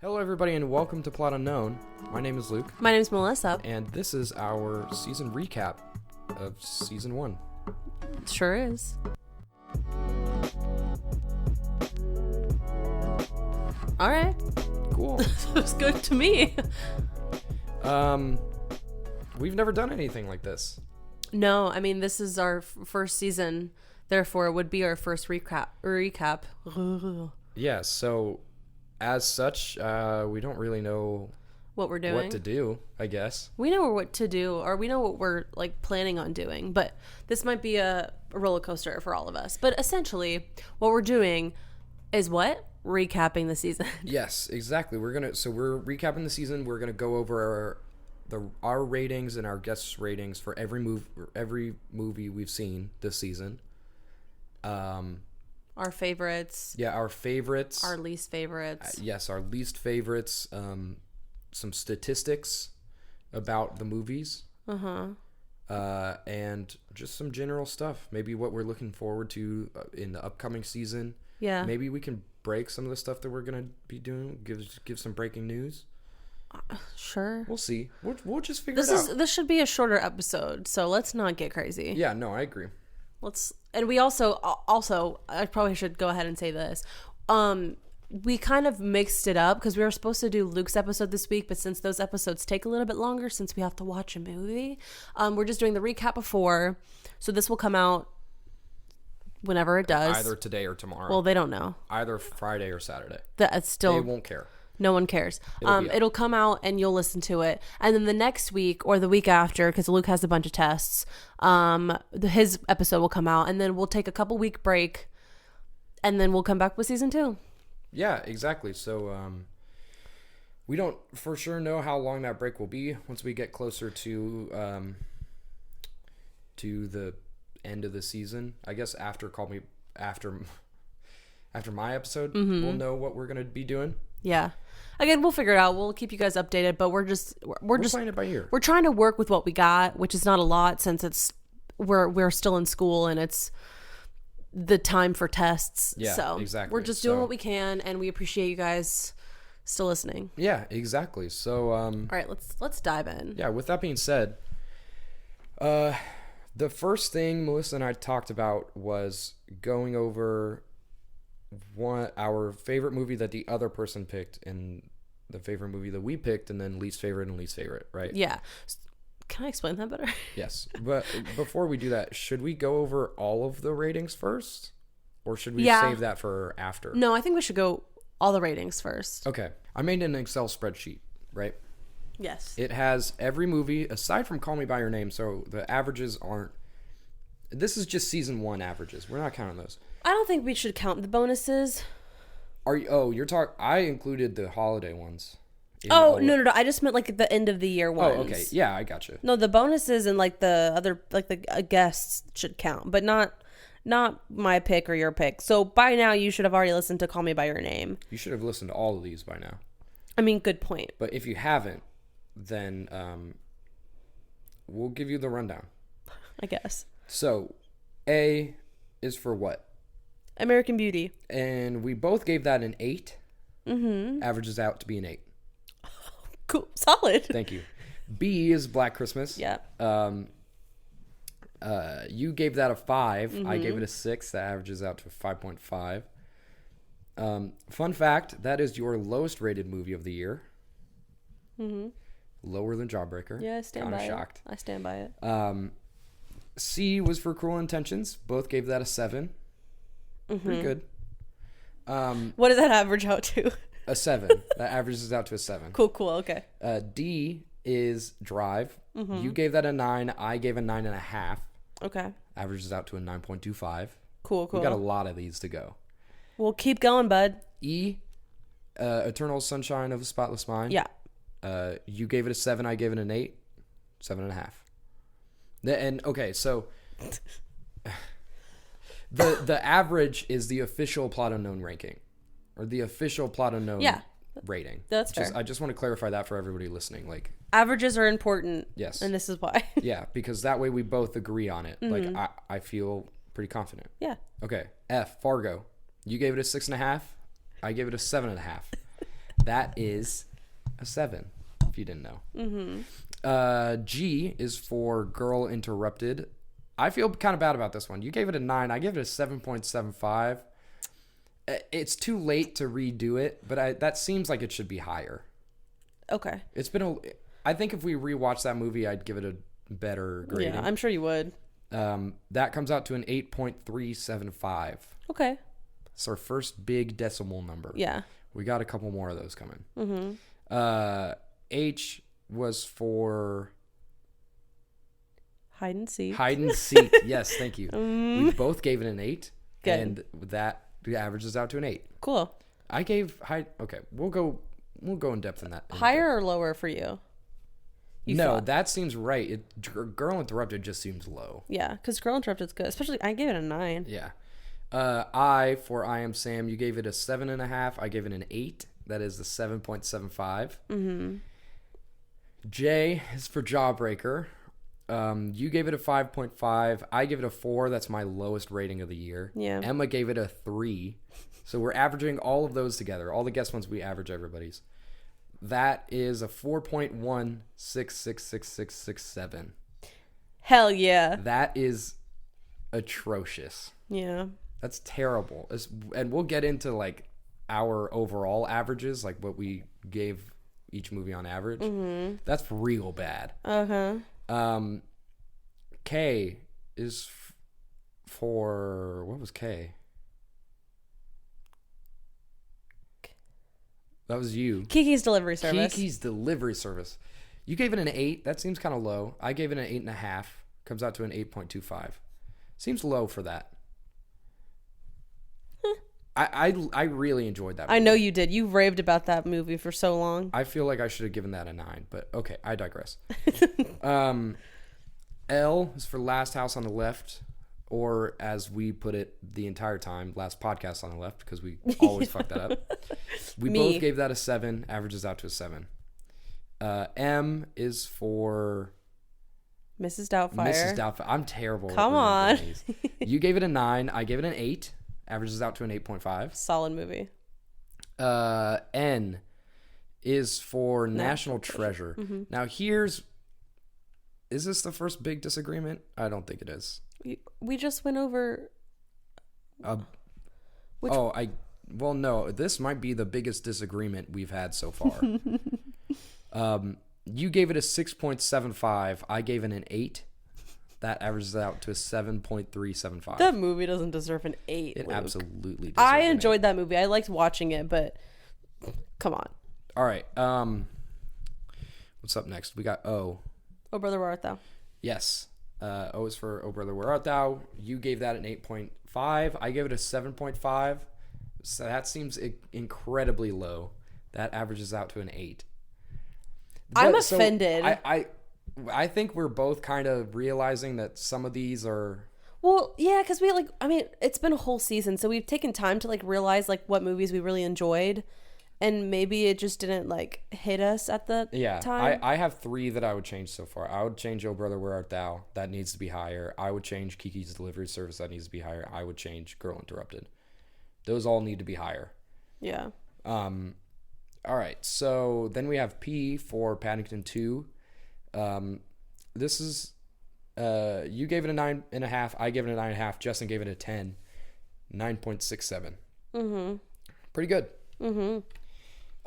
Hello, everybody, and welcome to Plot Unknown. My name is Luke, My name's Melissa. and this is our season recap of season 1. It sure is. All right. Cool. Looks good to me. We've never done anything like this. No, I mean, this is our first season. Therefore, it would be our first recap. Yeah, so as such, we don't really know What we're doing. what to do, I guess. We know what to do, or we know what we're like planning on doing, but this might be a roller coaster for all of us. But essentially, what we're doing is what? Recapping the season. Yes, exactly. We're recapping the season. We're gonna go over our ratings and our guests' ratings for every movie we've seen this season. Our favorites. Yeah, our favorites. Our least favorites. Yes, our least favorites. Some statistics about the movies. And just some general stuff. Maybe what we're looking forward to in the upcoming season. Yeah. Maybe we can break some of the stuff that we're gonna be doing. Give some breaking news. Sure. We'll see. We'll just figure it out. This should be a shorter episode, so let's not get crazy. Yeah. No, I agree. And we also I probably should go ahead and say this. We kind of mixed it up because we were supposed to do Luke's episode this week, but since those episodes take a little bit longer since we have to watch a movie, we're just doing the recap before. So this will come out whenever it does. Either today or tomorrow. Well, they don't know. Either Friday or Saturday. That's still They won't care. No one cares. It'll It'll come out and you'll listen to it. And then the next week or the week after, because Luke has a bunch of tests, his episode will come out. And then we'll take a couple week break. And then we'll come back with season 2. Yeah, exactly. So we don't for sure know how long that break will be once we get closer to the end of the season. I guess after my episode, we'll know what we're gonna be doing. Yeah. Again, we'll figure it out. We'll keep you guys updated, but we're just playing it by ear. We're trying to work with what we got, which is not a lot since we're still in school and it's the time for tests. Yeah, so exactly. We're just doing what we can, and we appreciate you guys still listening. Yeah, exactly. So all right, let's dive in. Yeah, with that being said, the first thing Melissa and I talked about was going over our favorite movie that the other person picked and the favorite movie that we picked, and then least favorite, right? Yeah. Can I explain that better? Yes. But before we do that, should we go over all of the ratings first? Or should we save that for after? No, I think we should go all the ratings first. Okay. I made an Excel spreadsheet, right? Yes. It has every movie aside from Call Me by Your Name, so the averages aren't. This is just season 1 averages. We're not counting those. I don't think we should count the bonuses. You're talking. I included the holiday ones. No. I just meant like the end of the year ones. Oh, okay. Yeah, I gotcha. No, the bonuses and like the other, like the guests should count, but not my pick or your pick. So by now you should have already listened to Call Me by Your Name. You should have listened to all of these by now. I mean, good point. But if you haven't, then we'll give you the rundown. I guess. So, A is for what? American Beauty. And we both gave that an 8. Mm-hmm. Averages out to be an 8. Cool. Solid. Thank you. B is Black Christmas. Yeah. You gave that a 5. Mm-hmm. I gave it a 6. That averages out to 5.5. Fun fact, that is your lowest rated movie of the year. Mm-hmm. Lower than Jawbreaker. Yeah, I stand by shocked. it. I stand by it. C was for Cruel Intentions. Both gave that a 7. Mm-hmm. Pretty good. What does that average out to? A 7. That averages out to a 7. Cool. Okay. D is Drive. Mm-hmm. You gave that a 9. I gave a 9.5. Okay. Averages out to a 9.25. Cool. We got a lot of these to go. Well, keep going, bud. E, Eternal Sunshine of a Spotless Mind. Yeah. You gave it a 7. I gave it an 8. 7.5. And okay, so the average is the official Plot Unknown ranking, or the official Plot Unknown rating. That's fair. I just want to clarify that for everybody listening. Like, averages are important. Yes. And this is why. Yeah, because that way we both agree on it. Mm-hmm. Like, I feel pretty confident. That is a 7, if you didn't know. G is for Girl Interrupted. I feel kind of bad about this one. You gave it a 9. I gave it a 7.75. It's too late to redo it, but that seems like it should be higher. Okay. I think if we rewatch that movie, I'd give it a better grading. Yeah, I'm sure you would. That comes out to an 8.375. Okay. It's our first big decimal number. Yeah. We got a couple more of those coming. H was for Hide and seek. Hide and seek. Yes, thank you. We both gave it an 8. Good. And that averages out to an 8. Cool. I gave hide. Okay, we'll go in depth in that. Higher or lower for you? No, that seems right. Girl Interrupted just seems low. Yeah, because Girl Interrupted's good. Especially, I gave it a 9. Yeah. I Am Sam, you gave it a 7.5. I gave it an 8. That is the 7.75. J is for Jawbreaker. You gave it a 5.5. I give it a 4. That's my lowest rating of the year. Yeah. Emma gave it a 3. So we're averaging all of those together. All the guest ones, we average everybody's. That is a 4.1666667. Hell yeah. That is atrocious. Yeah. That's terrible. And we'll get into like our overall averages, like what we gave each movie on average. That's real bad. K is for, what was K? That was you. Kiki's Delivery Service. Kiki's Delivery Service. You gave it an 8. That seems kind of low. I gave it an 8.5. Comes out to an 8.25. Seems low for that. I really enjoyed that movie. I know you did. You raved about that movie for so long. I feel like I should have given that a 9, but okay, I digress. L is for Last House on the Left, or as we put it the entire time, Last Podcast on the Left, because we always fuck that up. We both gave that a 7, averages out to a 7. M is for Mrs. Doubtfire. Mrs. Doubtfire. I'm terrible. Come on. You gave it a 9. I gave it an 8. Averages out to an 8.5. Solid movie. N is for National Treasure. Now is this the first big disagreement? I don't think it is. We just went over. No, this might be the biggest disagreement we've had so far. You gave it a 6.75. I gave it an 8. That averages out to a 7.375. That movie doesn't deserve an 8. It Luke. Absolutely does. I enjoyed that movie. I liked watching it, but come on. All right. What's up next? We got O. Oh, Brother, Where Art Thou? Yes. O is for Oh Brother, Where Art Thou? You gave that an 8.5. I gave it a 7.5. So that seems incredibly low. That averages out to an 8. I'm offended. I think we're both kind of realizing that some of these are. Well, yeah, because it's been a whole season, so we've taken time to realize what movies we really enjoyed, and maybe it just didn't hit us at the time. I have 3 that I would change so far. I would change Oh Brother, Where Art Thou? That needs to be higher. I would change Kiki's Delivery Service. That needs to be higher. I would change Girl Interrupted. Those all need to be higher. Yeah. All right. So then we have P for Paddington 2. This is you gave it a 9.5. I gave it a 9.5. Justin gave it a 10. 9.67. Pretty good.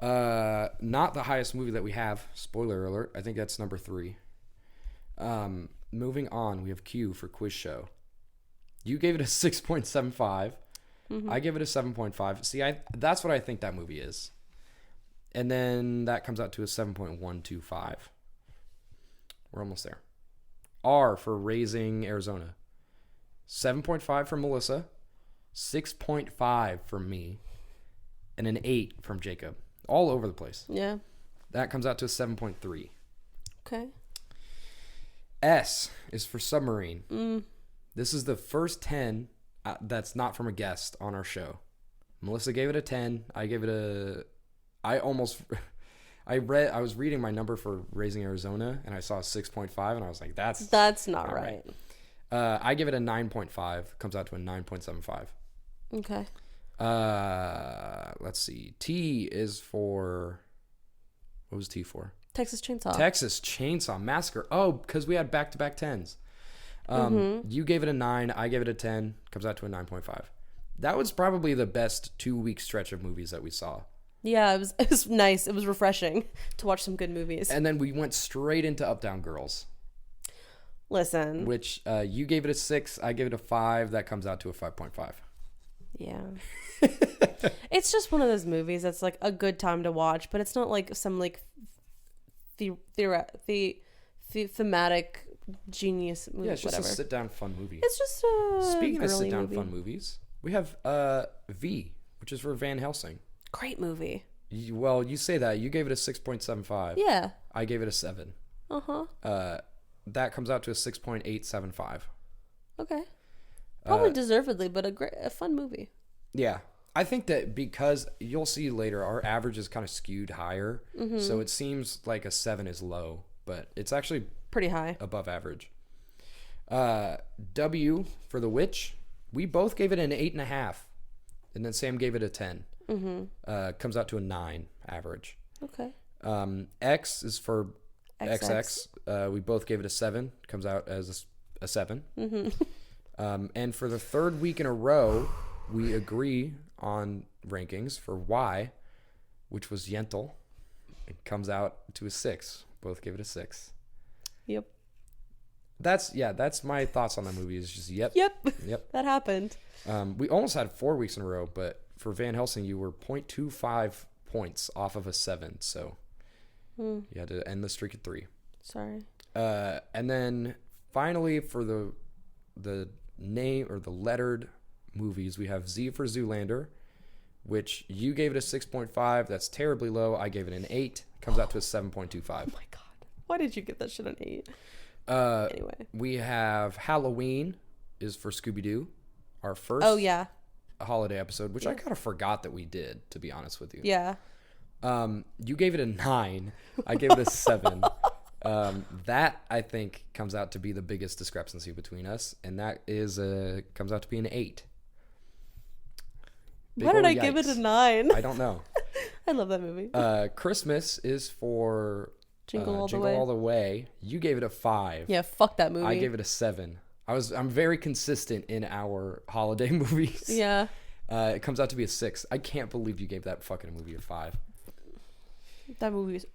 Not the highest movie that we have. Spoiler alert. I think that's number 3. Moving on, we have Q for Quiz Show. You gave it a 6.75. I give it a 7.5. See, that's what I think that movie is. And then that comes out to a 7.125. We're almost there. R for Raising Arizona. 7.5 from Melissa. 6.5 from me. And an 8 from Jacob. All over the place. Yeah. That comes out to a 7.3. Okay. S is for Submarine. This is the first 10 that's not from a guest on our show. Melissa gave it a 10. I gave it a... I was reading my number for Raising Arizona, and I saw a 6.5, and I was like, that's not right. I give it a 9.5. Comes out to a 9.75. Okay. Let's see. T is for, what was T for? Texas Chainsaw. Texas Chainsaw Massacre. Oh, because we had back-to-back 10s. You gave it a 9. I gave it a 10. Comes out to a 9.5. That was probably the best 2-week stretch of movies that we saw. Yeah, it was nice. It was refreshing to watch some good movies. And then we went straight into Uptown Girls, Listen. which you gave it a 6. I gave it a 5. That comes out to a 5.5. Yeah. It's just one of those movies that's like a good time to watch, but it's not like some like thematic genius movie. Yeah, it's just whatever. a sit-down fun movie. It's just a Speaking of girly sit-down movie. fun movies, we have V, which is for Van Helsing. Great movie. Well, you say that. You gave it a 6.75. Yeah. I gave it a 7. Uh-huh. That comes out to a 6.875. Okay. Probably deservedly, but a fun movie. Yeah. I think that because you'll see later, our average is kind of skewed higher. So it seems like a 7 is low, but it's actually Pretty high. above average. W for The Witch, we both gave it an 8.5. And then Sam gave it a 10. Comes out to a 9 average. Okay. X is for XX. XX. We both gave it a 7. Comes out as a 7. And for the third week in a row, we agree on rankings for Y, which was Yentl. It comes out to a 6. Both gave it a 6. Yep. That's my thoughts on that movie. Is just yep. That happened. We almost had 4 weeks in a row, but for Van Helsing, you were 0.25 points off of a 7, so you had to end the streak at 3. Sorry. And then finally, for the name or the lettered movies, we have Z for Zoolander, which you gave it a 6.5. That's terribly low. I gave it an 8. Comes out to a 7.25. Oh my god. Why did you give that shit an 8? Anyway. We have Halloween is for Scooby-Doo, our first holiday episode, which I kind of forgot that we did, to be honest with you. Yeah. You gave it a 9. I gave it a 7. That I think comes out to be the biggest discrepancy between us, and that is comes out to be an 8. Big Why did ol' I give it a yikes. 9? I don't know. I love that movie. Christmas is for Jingle All the Jingle Way. All the Way. You gave it a 5. Yeah, fuck that movie. I gave it a 7. I'm very consistent in our holiday movies. Yeah. It comes out to be a 6. I can't believe you gave that fucking movie a 5. That movie is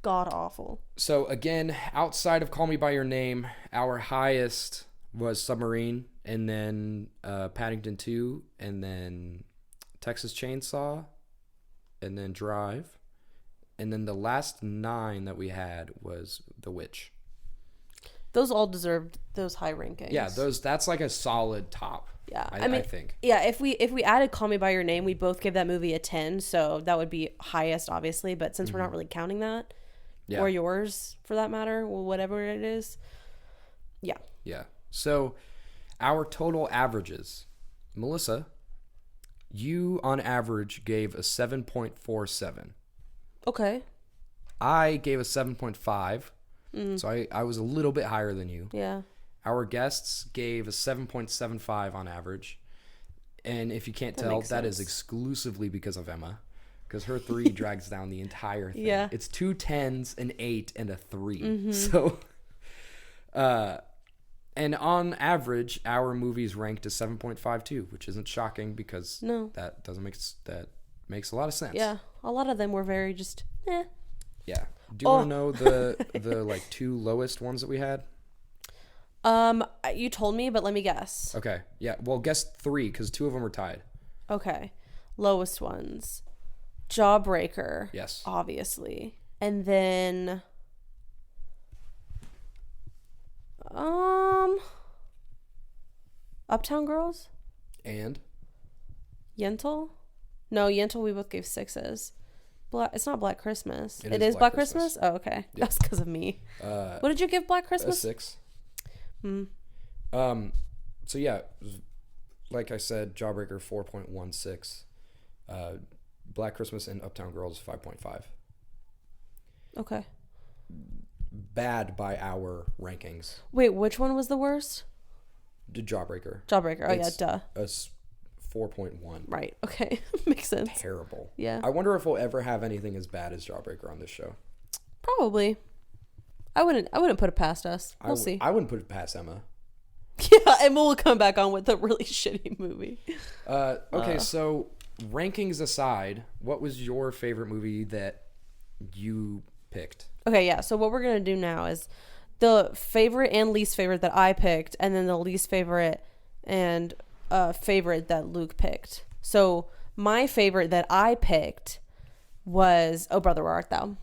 god awful. So again, outside of Call Me by Your Name, our highest was Submarine, and then Paddington 2, and then Texas Chainsaw, and then Drive, and then the last 9 that we had was The Witch. Those all deserved those high rankings. Yeah, that's like a solid top. Yeah, I think. Yeah, if we added Call Me by Your Name, we both gave that movie a 10, so that would be highest, obviously. But since we're not really counting that, or yours for that matter, whatever it is, yeah. Yeah. So our total averages, Melissa, you on average gave a 7.47. Okay. I gave a 7.5. So I was a little bit higher than you. Yeah. Our guests gave a 7.75 on average. And if you can't tell, that is exclusively because of Emma. Because her 3 drags down the entire thing. Yeah. It's 2 10s, an 8, and a 3. So, and on average, our movies ranked as 7.52, which isn't shocking because that makes a lot of sense. Yeah. A lot of them were very just, Yeah. Do you want to know the like 2 lowest ones that we had? You told me, but let me guess. Okay. Yeah. Well, guess 3 because 2 of them were tied. Okay. Lowest ones. Jawbreaker. Yes. Obviously. And then Uptown Girls? And Yentl? No, Yentl we both gave 6s. It's not Black Christmas. It is is Black Black Christmas? Christmas. Oh, okay. That's because of me. What did you give Black a Christmas? 6. So yeah, like I said, Jawbreaker 4.16. Black Christmas and Uptown Girls 5.5. Okay. Bad by our rankings. Wait, which one was the worst? The Jawbreaker. Jawbreaker. Oh, It's yeah, duh. A 4.1. Right. Okay. Makes sense. Terrible. Yeah. I wonder if we'll ever have anything as bad as Jawbreaker on this show. Probably. I wouldn't put it past us. We'll see. I wouldn't put it past Emma. Yeah, and we'll come back on with a really shitty movie. Okay, so rankings aside, what was your favorite movie that you picked? Okay, yeah. So what we're gonna do now is the favorite and least favorite that I picked, and then the least favorite and favorite that Luke picked. So my favorite that I picked was Oh Brother, Where Art Thou?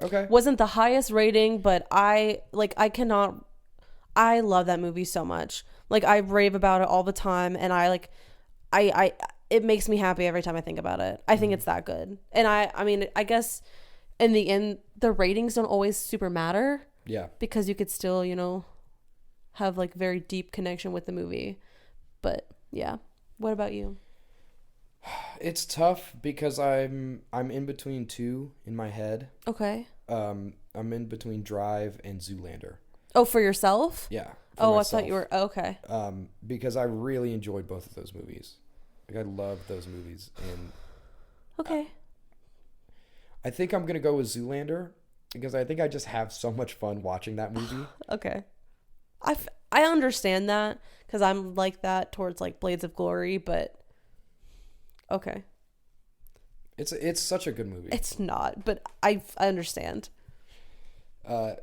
Okay. Wasn't the highest rating, but I love that movie so much. Like, I rave about it all the time, and I it makes me happy every time I think about it. I think it's that good. And I mean, I guess in the end, the ratings don't always super matter. Yeah. Because you could still, have like very deep connection with the movie. But yeah. What about you? It's tough because I'm in between two in my head. Okay. I'm in between Drive and Zoolander. Oh, for yourself? Yeah. Oh, myself. I thought you were okay. Because I really enjoyed both of those movies. Like, I love those movies, and okay. I think I'm gonna go with Zoolander because I think I just have so much fun watching that movie. Okay. I understand that because I'm like that towards like Blades of Glory, but okay. It's such a good movie. It's not, but I understand.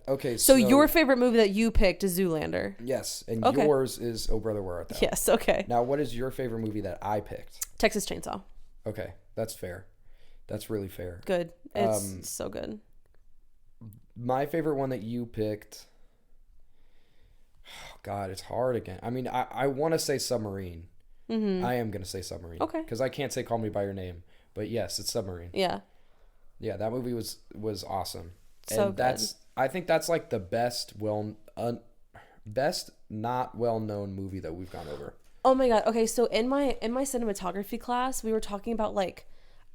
Okay. So your favorite movie that you picked is Zoolander. Yes, and Okay. yours is Oh Brother, Where Art Thou? Yes. Okay. Now, what is your favorite movie that I picked? Texas Chainsaw. Okay, that's fair. That's really fair. Good. It's so good. My favorite one that you picked. Oh, God, it's hard again. I mean, I want to say Submarine. Mm-hmm. I am gonna say Submarine. Okay. Because I can't say Call Me by Your Name, but yes, it's Submarine. Yeah. Yeah, that movie was awesome. So and good. I think that's like the best not well known movie that we've gone over. Oh my God. Okay, so in my cinematography class, we were talking about like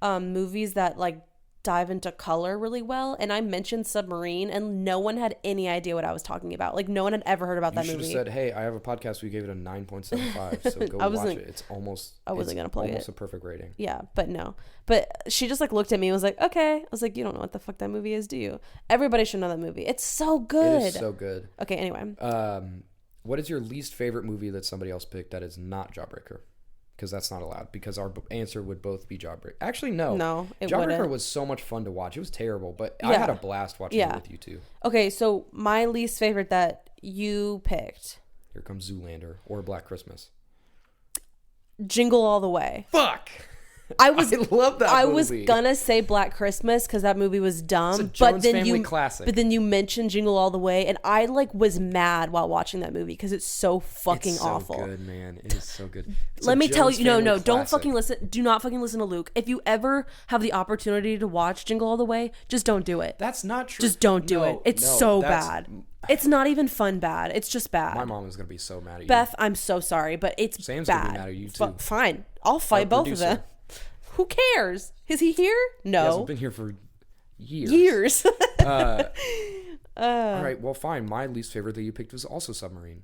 movies that like dive into color really well, and I mentioned Submarine, and no one had any idea what I was talking about. Like, no one had ever heard about that movie. You should have said, "Hey, I have a podcast. We gave it a 9.75, so go watch it. It's almost gonna plug almost it. a perfect rating." Yeah, but no. But she just like looked at me and was like, "Okay." I was like, "You don't know what the fuck that movie is, do you?" Everybody should know that movie. It's so good. It is so good. Okay. Anyway. What is your least favorite movie that somebody else picked that is not Jawbreaker? Because that's not allowed. Because our answer would both be Jawbreaker. Actually, no. No, it Jawbreaker wouldn't. was so much fun to watch. It was terrible, but I Yeah. had a blast watching it with you too. Okay, so my least favorite that you picked, Here comes Zoolander or Black Christmas. Jingle All the Way. Fuck. I love that I movie. was gonna say Black Christmas because that movie was dumb. It's a Jones but then Family classic. But then you mentioned Jingle All the Way, and I like was mad while watching that movie because it's so fucking It's so awful. good, man. It is so good. It's Let a me tell Jones you, no, Family don't classic. fucking listen. Do not fucking listen to Luke. If you ever have the opportunity to watch Jingle All the Way, just don't do it. That's not true. Just don't do it. It's so that's- bad. It's not even fun bad. It's just bad. My mom is gonna be so mad at you. Beth, I'm so sorry, but it's Sam's bad. gonna be mad at you, too. Fine, I'll fight both of them. Who cares? Is he here? He hasn't No. been here for years. Years. All right. Well, fine. My least favorite that you picked was also Submarine.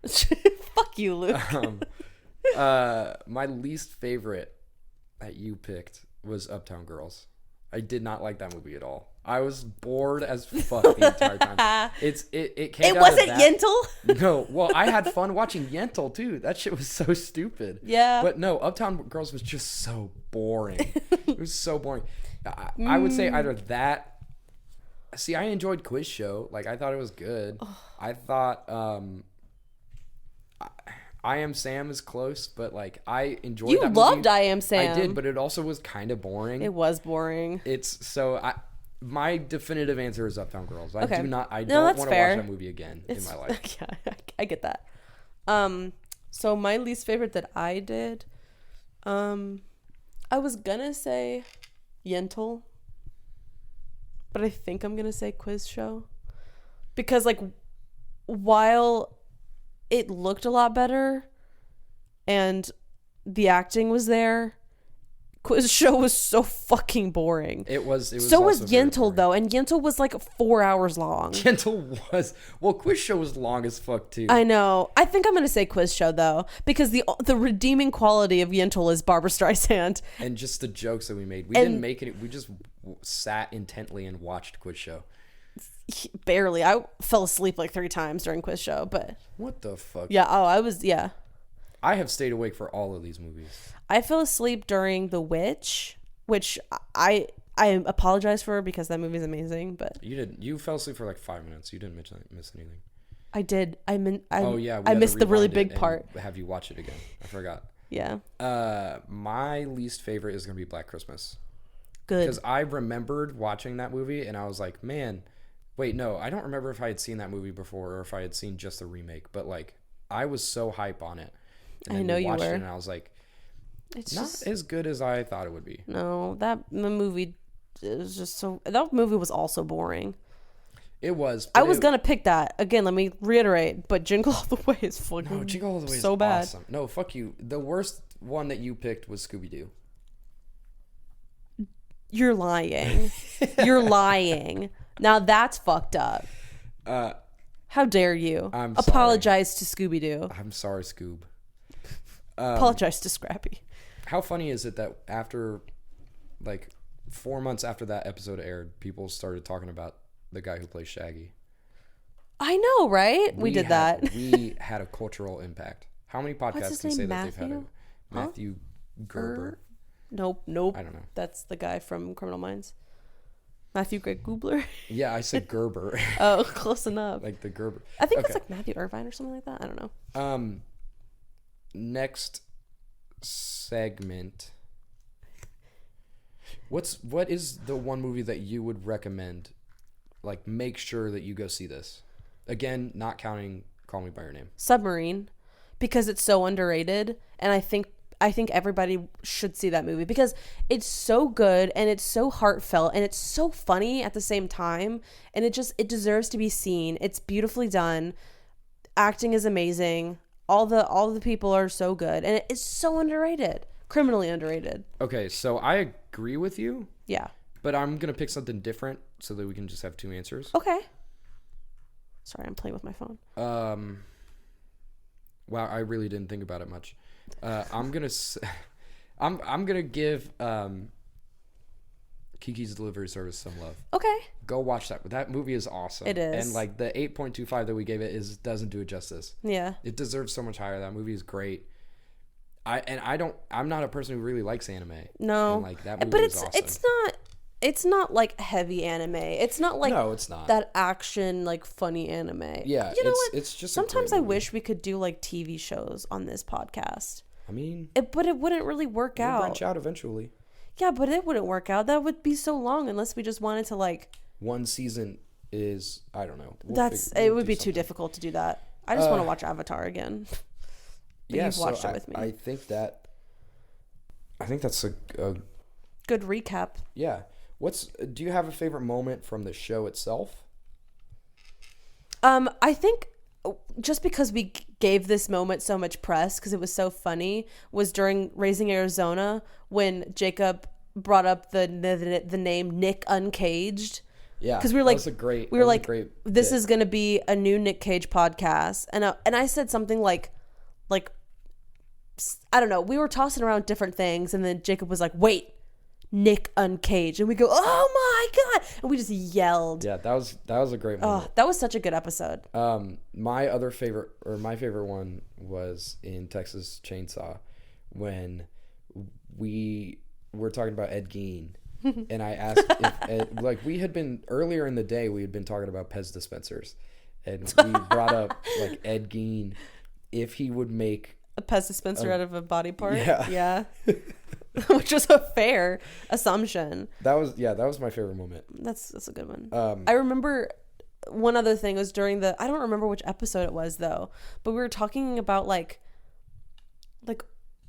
Fuck you, Luke. My least favorite that you picked was Uptown Girls. I did not like that movie at all. I was bored as fuck the entire time. It came It down wasn't to that. Yentl. No, well, I had fun watching Yentl too. That shit was so stupid. Yeah. But no, Uptown Girls was just so boring. It was so boring. I would say either that. See, I enjoyed Quiz Show. Like, I thought it was good. I thought I Am Sam is close, but like I enjoyed You that loved movie. I Am Sam. I did, but it also was kind of boring. It was boring. It's so my definitive answer is Uptown Girls. I Okay. do not. I No, don't that's want to fair. watch that movie again in my life. Yeah, I get that. So my least favorite that I did, I was gonna say Yentl, but I think I'm gonna say Quiz Show, because like while it looked a lot better and the acting was there, Quiz Show was so fucking boring. It was So was also very Yentl boring. though, and Yentl was like 4 hours long. Yentl was, well, Quiz Show was long as fuck too. I know. I think I'm gonna say Quiz Show though, because the redeeming quality of Yentl is Barbara Streisand. And just the jokes that we made. We And- didn't make it. We just sat intently and watched Quiz Show. Barely. I fell asleep like 3 times during Quiz Show, but What the fuck? yeah. Oh, yeah. I have stayed awake for all of these movies. I fell asleep during The Witch, which I apologize for because that movie's amazing, but You didn't. You fell asleep for like 5 minutes. You didn't miss anything. I did. I Oh yeah. we I had to missed the really rewind it big and part. Have you watch it again? I forgot. Yeah. My least favorite is gonna be Black Christmas Good. because I remembered watching that movie and I was like, man, wait, no, I don't remember if I had seen that movie before or if I had seen just the remake. But like, I was so hype on it. And I then know we you watched were. it and I was like, It's not just as good as I thought it would be. no, the movie is just so. That movie was also boring. It was. I but was it- gonna pick that again. Let me reiterate, but Jingle All the Way is fucking No, Jingle All the Way so is bad. awesome. No, fuck you. The worst one that you picked was Scooby Doo. You're lying. You're lying. Now that's fucked up. How dare you? I'm Apologize to Scooby Doo. I'm sorry, Scoob. Apologize to Scrappy. How funny is it that after, like, 4 months after that episode aired, people started talking about the guy who plays Shaggy? I know, right? We did that. We had a cultural impact. How many podcasts his can name, say that they've had Matthew? a Matthew Gerber? Nope. I don't know. That's the guy from Criminal Minds. Matthew Greg Goobler. Yeah, I said Gerber, Oh, close enough. like the Gerber. I think okay. it's like Matthew Irvine or something like that. I don't know. Next segment. What is the one movie that you would recommend? Like, make sure that you go see this. Again, not counting Call Me by Your Name. Submarine, because it's so underrated, and I think everybody should see that movie because it's so good and it's so heartfelt and it's so funny at the same time, and it deserves to be seen. It's beautifully done. Acting is amazing. All the people are so good, and it's so underrated. Criminally underrated. Okay, so I agree with you, Yeah. but I'm gonna pick something different so that we can just have 2 answers. Okay. Sorry, I'm playing with my phone. Wow, I really didn't think about it much. I'm gonna give Kiki's Delivery Service some love. Okay. Go watch that. That movie is awesome. It is. And like the 8.25 that we gave it doesn't do it justice. Yeah. It deserves so much higher. That movie is great. I'm not a person who really likes anime. No. And like that movie But is awesome. it's not like heavy anime. It's not like No, it's not. that action like funny anime. Yeah, You know it's- what? it's just a sometimes great I movie. wish we could do like TV shows on this podcast. I mean, But it wouldn't really work we'll out. branch out eventually. Yeah, but it wouldn't work out. That would be so long unless we just wanted to like. One season is, I don't know. It would be too difficult to do that. I just want to watch Avatar again. But Yeah, you've so watched it with me. I think that's a Good recap. yeah. Do you have a favorite moment from the show itself? I think just because we gave this moment so much press because it was so funny was during Raising Arizona when Jacob brought up the name Nick Uncaged. Yeah, Because we were that like, was a great. we that were was a like, great this bit. is gonna be a new Nick Cage podcast, and I said something like, I don't know. We were tossing around different things, and then Jacob was like, "Wait, Nick Uncaged," and we go, "Oh my god!" And we just yelled. Yeah, that was a great moment. Oh, that was such a good episode. My favorite one was in Texas Chainsaw when we were talking about Ed Gein, and I asked if like we had been earlier in the day we had been talking about Pez dispensers, and we brought up like Ed Gein if he would make A Pez dispenser out of a body part. yeah. Which was a fair assumption. that was my favorite moment. That's a good one. I remember one other thing was during I don't remember which episode it was though, but we were talking about like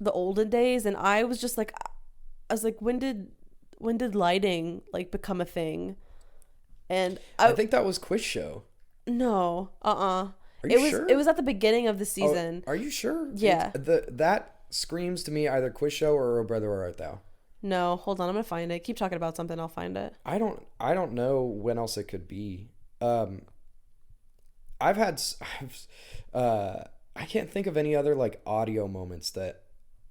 the olden days, and I was just like, when did lighting like become a thing? And I think that was Quiz Show. no, Are you sure? It was at the beginning of the season. Are you sure? Yeah. That screams to me either Quiz Show or Oh Brother Where Art Thou. No, hold on. I'm gonna find it. Keep talking about something. I'll find it. I don't know when else it could be. I've had I can't think of any other like audio moments that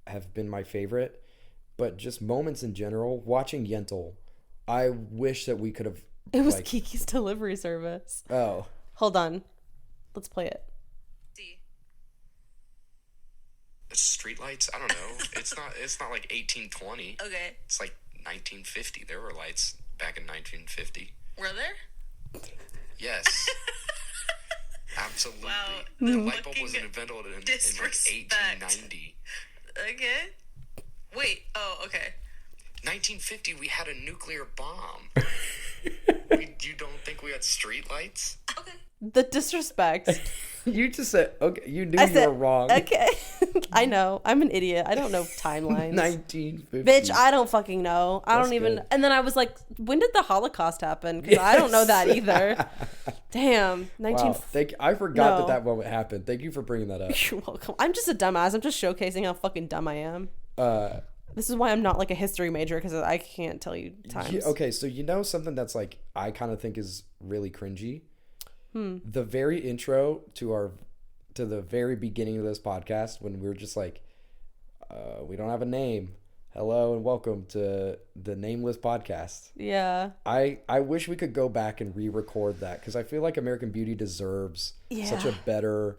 have been my favorite, but just moments in general. Watching Yentl, I wish that we could have. It was like, Kiki's delivery service. Oh, Hold on. Let's play it. Streetlights? I don't know. It's not like 1820. Okay. It's like 1950. There were lights back in 1950. Were there? Yes. Absolutely. Wow. The The light bulb fucking wasn't invented in like disrespect. 1890. Okay. Wait. Oh, okay. 1950, we had a nuclear bomb. You don't think we had streetlights? Okay. The disrespect. you just said okay. You knew I you said, were wrong. Okay. I know. I'm an idiot. I don't know timelines. 1950. Bitch, I don't fucking know. I That's don't even. good. And then I was like, when did the Holocaust happen? Because I don't know that either. Damn. 19. Wow. I forgot No. that moment happened. Thank you for bringing that up. You're welcome. I'm just a dumbass. I'm just showcasing how fucking dumb I am. Uh, This is why I'm not like a history major, because I can't tell you times. okay, so you know something that's like I kind of think is really cringy. The very intro to the very beginning of this podcast, when we were just like, we don't have a name. Hello and welcome to the Nameless Podcast. Yeah. I wish we could go back and re-record that because I feel like American Beauty deserves such a Yeah. better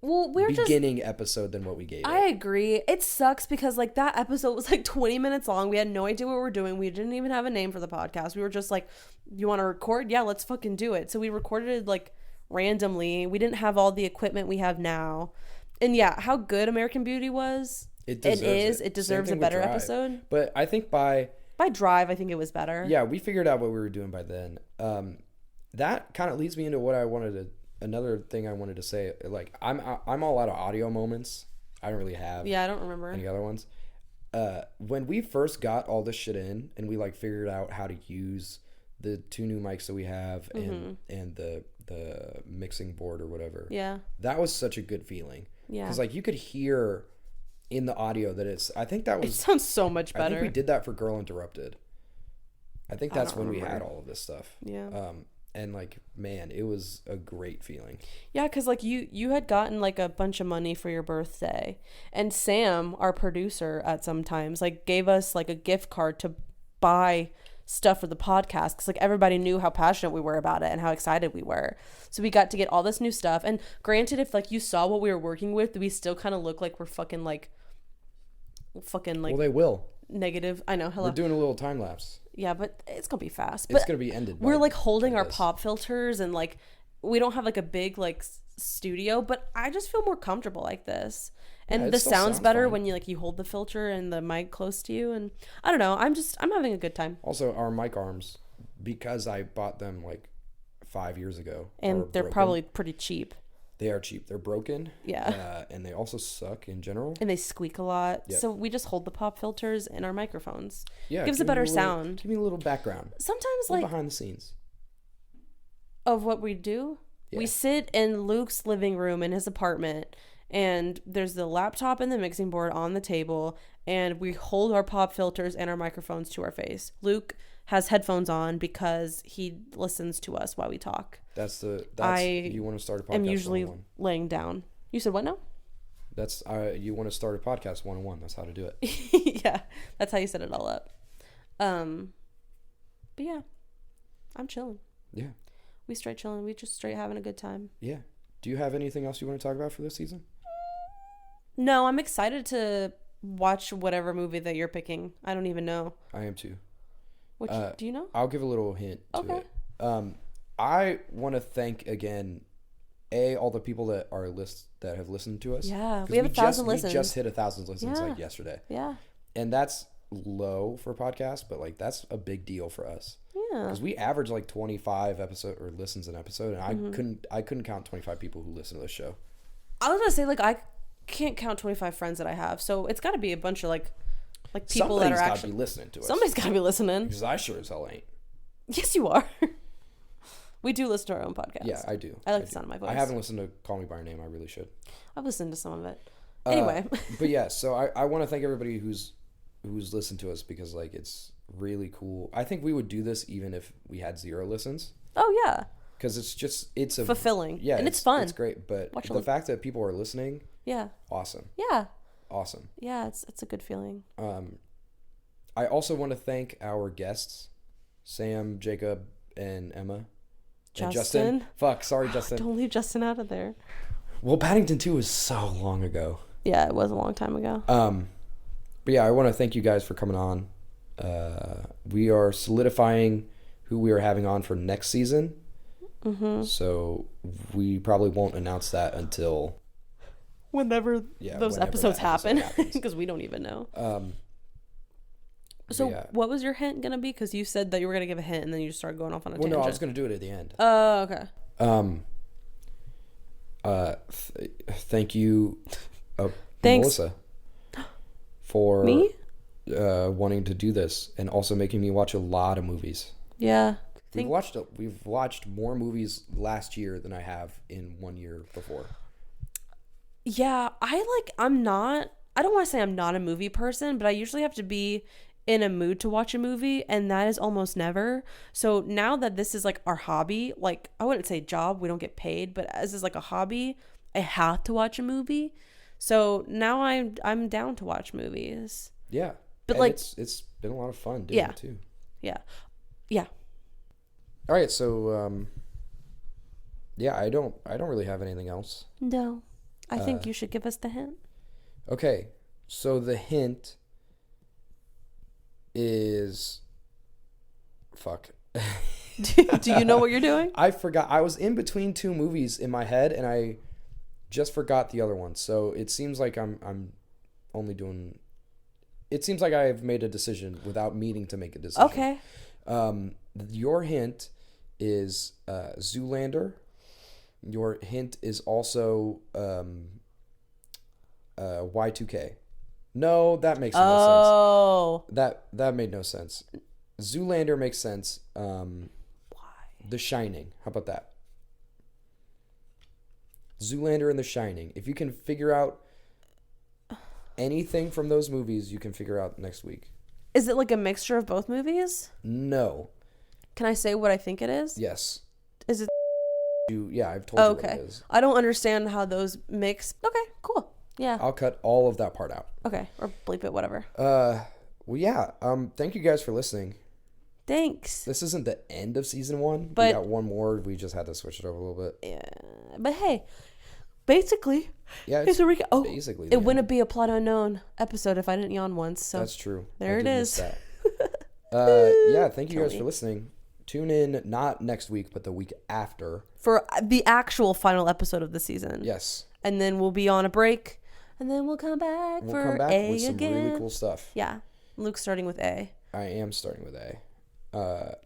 Well, we're just. beginning episode than what we gave I it. agree. It sucks because like that episode was like 20 minutes long. We had no idea what we were doing. We didn't even have a name for the podcast. We were just like, you want to record? Yeah, let's fucking do it. So we recorded it like randomly. We didn't have all the equipment we have now. And yeah, how good American Beauty was. It deserves It Same deserves a thing with better Drive. episode. But I think by Drive, I think it was better. yeah, we figured out what we were doing by then. That kind of leads me into what I wanted to. Another thing I wanted to say, like I'm all out of audio moments. I don't really have Yeah, I don't remember. any other ones. When we first got all this shit in and we like figured out how to use the two new mics that we have and the mixing board or whatever. Yeah. That was such a good feeling. Yeah. Because like you could hear in the audio that I think that It was sounds so much I better. think we did that for Girl Interrupted. I think that's don't when we had remember. all of this stuff. Yeah. And like, man, it was a great feeling. Yeah, because like you had gotten like a bunch of money for your birthday, and Sam, our producer, at some times like gave us like a gift card to buy stuff for the podcast because like everybody knew how passionate we were about it and how excited we were. So we got to get all this new stuff. And granted, if like you saw what we were working with, we still kind of look like we're fucking like Well, they will. negative. I know. Hello. We're doing a little time lapse. Yeah, but it's gonna be fast. It's But gonna be ended. we're by- like holding by our this. pop filters and like we don't have like a big like studio, but I just feel more comfortable like this. And Yeah, it the still sounds sounds better fine. when you hold the filter and the mic close to you. And I don't know, I'm having a good time. Also, our mic arms, because I bought them like 5 years ago, And are they're broken. probably pretty cheap. They are cheap. They're broken. Yeah. And they also suck in general. And they squeak a lot. Yep. So we just hold the pop filters in our microphones. Yeah. Gives a give me better little- sound. Give me a little background. Sometimes A little like behind the scenes. of what we do. Yeah. We sit in Luke's living room in his apartment, and there's the laptop and the mixing board on the table, and we hold our pop filters and our microphones to our face. Luke has headphones on because he listens to us while we talk. That's I you want to start a podcast. I'm usually 101. laying down. You said what now? That's you want to start a podcast 101. That's how to do it. Yeah, that's how you set it all up. But yeah, I'm chilling. Yeah. We straight chilling. We just straight having a good time. Yeah. Do you have anything else you want to talk about for this season? No, I'm excited to watch whatever movie that you're picking. I don't even know. I am too. Which do you know? I'll give a little hint to Okay. it. I want to thank again, all the people that that have listened to us. Yeah, 'Cause we have 1,000 listens. We just hit 1,000 listens Yeah. like yesterday, Yeah. and that's low for podcasts, but like that's a big deal for us Yeah. because we average like 25 listens an episode, and Mm-hmm. I couldn't count 25 people who listen to this show. I was gonna say like I can't count 25 friends that I have, so it's got to be a bunch of like people that Somebody's are gotta actually be listening to us. somebody's got to be listening. Because I sure as hell ain't. Yes, you are. We do listen to our own podcast. Yeah, I do. I like the do. sound of my voice. I haven't listened to Call Me by Your Name. I really should. I've listened to some of it. Anyway, But yeah, so I want to thank everybody who's who's listened to us because like it's really cool. I think we would do this even if we had 0 listens Oh yeah, because it's a fulfilling. yeah, and it's fun. It's great, but Watch the fact that people are listening, Yeah, awesome, yeah, awesome. yeah. It's a good feeling. I also want to thank our guests, Sam, Jacob, and Emma. And Justin. Fuck, sorry, Justin. Don't leave Justin out of there. Well, Paddington 2 was so long ago. Yeah, it was a long time ago. But yeah, I want to thank you guys for coming on. We are solidifying who we are having on for next season. So we probably won't announce that until Whenever those whenever episodes that episode happen, happens. because we don't even know. But So yeah. what was your hint gonna be? Because you said that you were gonna give a hint, and then you just started going off on a Well, tangent. no, I was gonna do it at the end. Oh, okay. Thank you, Thanks. Melissa, for Me? wanting to do this and also making me watch a lot of movies. Yeah. We've watched more movies last year than I have in 1 year before. Yeah, I don't want to say I'm not a movie person, but I usually have to be in a mood to watch a movie, and that is almost never. So now that this is like our hobby, like I wouldn't say job, we don't get paid, but as is like a hobby, I have to watch a movie. So now I'm down to watch movies. Yeah, But and like it's been a lot of fun doing it too. Yeah. Yeah. All right, so yeah, I don't really have anything else. No. I think you should give us the hint. Okay, so the hint is fuck. Do you know what you're doing? I forgot. I was in between 2 movies in my head, and I just forgot the other one. So it seems like I'm only doing. It seems like I've made a decision without meaning to make a decision. Okay. Your hint is Zoolander. Your hint is also Y2K. No, that makes no Oh. sense. That made no sense. Zoolander makes sense. Why? The Shining. How about that? Zoolander and The Shining. If you can figure out anything from those movies, you can figure out next week. Is it like a mixture of both movies? No. Can I say what I think it is? Yes. Is it? Yeah, I've told you what Okay. it is. I don't understand how those mix. Okay, cool. Yeah. I'll cut all of that part out. Okay, or bleep it, whatever. Well, yeah. Thank you guys for listening. Thanks. This isn't the end of season 1. But- we got one more. We just had to switch it over a little bit. Yeah, but hey, basically, Yeah, it's a recap. Oh, basically it the wouldn't be a plot unknown episode if I didn't yawn once. So That's true. There I it did miss is. that. Yeah, thank you Tell guys me. for listening. Tune in not next week, but the week after. for the actual final episode of the season. Yes. And then we'll be on a break, and then we'll come back We'll for come back A with some again. really cool stuff. Yeah, Luke's starting with A. I am starting with A.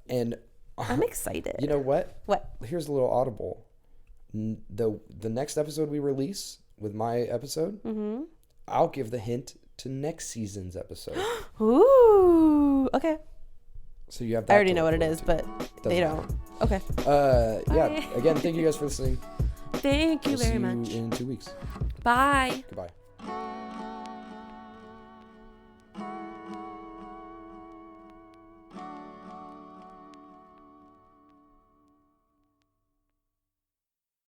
And I'm excited. you know what? What? Here's a little audible. The next episode we release with my episode, I'll give the hint to next season's episode. Ooh. Okay. So you have that. I already to know look what it is, forward but to. they Doesn't don't. Okay. Yeah. Bye. Again, thank you guys for listening. Thank you We'll very see much. you in 2 weeks. Bye. Goodbye.